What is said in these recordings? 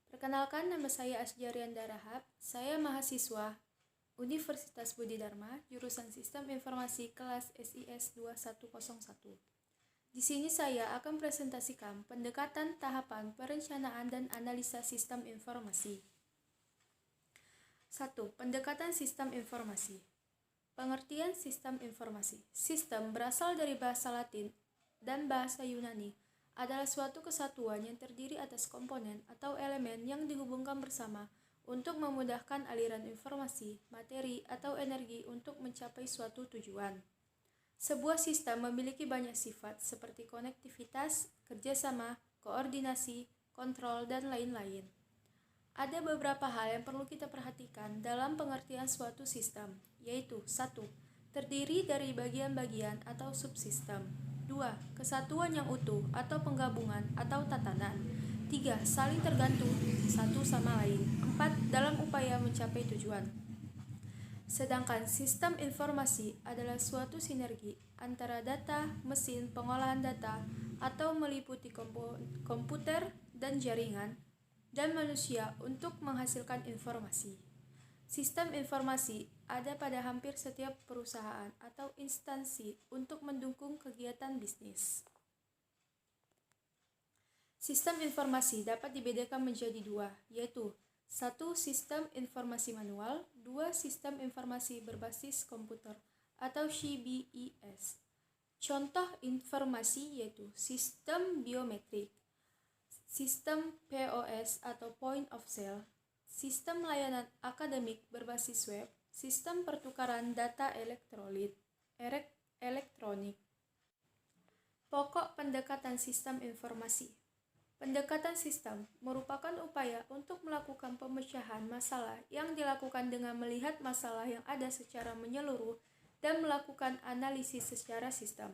Perkenalkan, nama saya Asjarianda Rahab. Saya mahasiswa Universitas Budi Dharma, jurusan Sistem Informasi kelas SIS 2101. Di sini saya akan presentasikan pendekatan tahapan perencanaan dan analisa sistem informasi. 1. Pendekatan sistem informasi. Pengertian sistem informasi. Sistem berasal dari bahasa Latin dan bahasa Yunani, adalah suatu kesatuan yang terdiri atas komponen atau elemen yang dihubungkan bersama untuk memudahkan aliran informasi, materi, atau energi untuk mencapai suatu tujuan. Sebuah sistem memiliki banyak sifat seperti konektivitas, kerjasama, koordinasi, kontrol, dan lain-lain. Ada beberapa hal yang perlu kita perhatikan dalam pengertian suatu sistem, yaitu 1. Terdiri dari bagian-bagian atau subsistem. 2. Kesatuan yang utuh atau penggabungan atau tatanan. 3. Saling tergantung satu sama lain. 4. Dalam upaya mencapai tujuan. Sedangkan sistem informasi adalah suatu sinergi antara data, mesin pengolahan data, atau meliputi komputer dan jaringan, dan manusia untuk menghasilkan informasi. Sistem informasi ada pada hampir setiap perusahaan atau instansi untuk mendukung kegiatan bisnis. Sistem informasi dapat dibedakan menjadi dua, yaitu 1. Sistem informasi manual, 2. Sistem informasi berbasis komputer atau CBIS. Contoh informasi yaitu sistem biometrik, sistem POS atau Point of Sale, sistem layanan akademik berbasis web, sistem pertukaran data elektronik. Pokok pendekatan sistem informasi. Pendekatan sistem merupakan upaya untuk melakukan pemecahan masalah yang dilakukan dengan melihat masalah yang ada secara menyeluruh dan melakukan analisis secara sistem.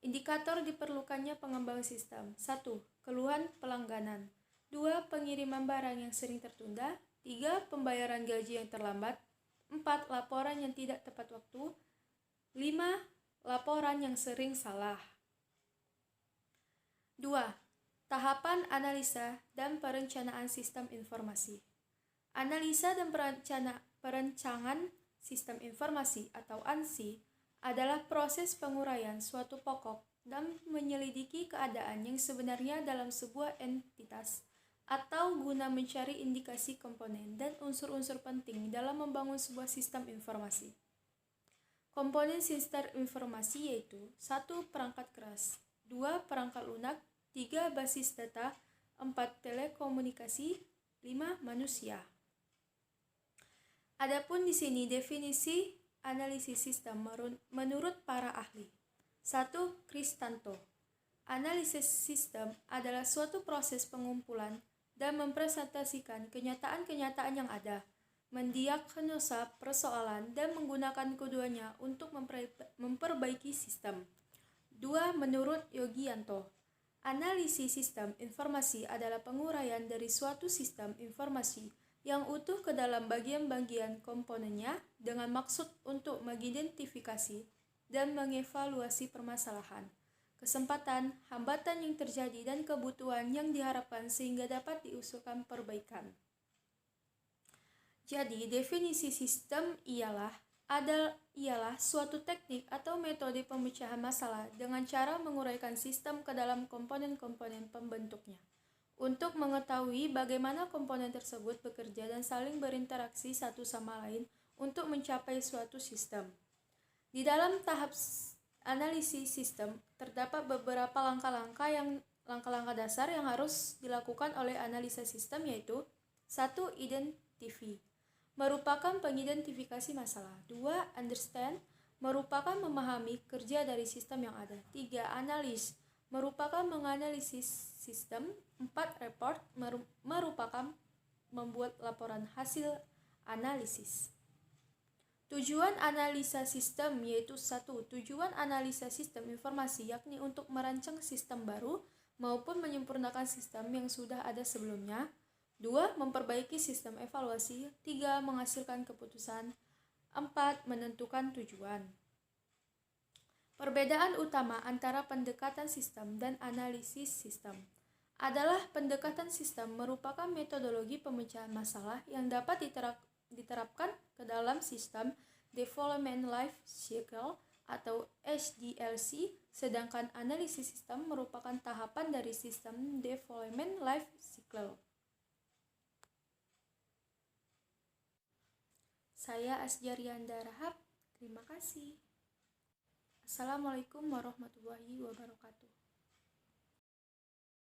Indikator diperlukannya pengembang sistem. 1. Keluhan pelangganan. 2. Pengiriman barang yang sering tertunda. 3. Pembayaran gaji yang terlambat. 4. Laporan yang tidak tepat waktu. 5. Laporan yang sering salah. 2. Tahapan analisa dan perencanaan sistem informasi. Analisa dan perencanaan sistem informasi atau ANSI adalah proses penguraian suatu pokok dan menyelidiki keadaan yang sebenarnya dalam sebuah entitas atau guna mencari indikasi komponen dan unsur-unsur penting dalam membangun sebuah sistem informasi. Komponen sistem informasi yaitu 1. Perangkat keras, 2. Perangkat lunak, 3. Basis data, 4. Telekomunikasi, 5. Manusia. Adapun di sini definisi analisis sistem menurut para ahli. 1. Kristanto. Analisis sistem adalah suatu proses pengumpulan dan mempresentasikan kenyataan-kenyataan yang ada, mendiagnosa persoalan dan menggunakan keduanya untuk memperbaiki sistem. 2. Menurut Yogianto, analisis sistem informasi adalah penguraian dari suatu sistem informasi yang utuh ke dalam bagian-bagian komponennya dengan maksud untuk mengidentifikasi dan mengevaluasi permasalahan, kesempatan, hambatan yang terjadi, dan kebutuhan yang diharapkan sehingga dapat diusulkan perbaikan. Jadi, definisi sistem ialah suatu teknik atau metode pemecahan masalah dengan cara menguraikan sistem ke dalam komponen-komponen pembentuknya, untuk mengetahui bagaimana komponen tersebut bekerja dan saling berinteraksi satu sama lain untuk mencapai suatu sistem. Di dalam tahap analisis sistem, terdapat beberapa langkah-langkah dasar yang harus dilakukan oleh analisa sistem, yaitu 1. Identify, merupakan pengidentifikasi masalah. 2. Understand, merupakan memahami kerja dari sistem yang ada. 3. Analyze, merupakan menganalisis sistem. 4. Report, merupakan membuat laporan hasil analisis. Tujuan analisa sistem yaitu 1. Tujuan analisa sistem informasi yakni untuk merancang sistem baru maupun menyempurnakan sistem yang sudah ada sebelumnya. 2. Memperbaiki sistem evaluasi. 3. Menghasilkan keputusan. 4. Menentukan tujuan. Perbedaan utama antara pendekatan sistem dan analisis sistem. adalah pendekatan sistem merupakan metodologi pemecahan masalah yang dapat diterapkan ke dalam sistem Development Life Cycle atau SDLC, sedangkan analisis sistem merupakan tahapan dari sistem Development Life Cycle. Saya Asjarianda Rahab, terima kasih. Assalamualaikum warahmatullahi wabarakatuh.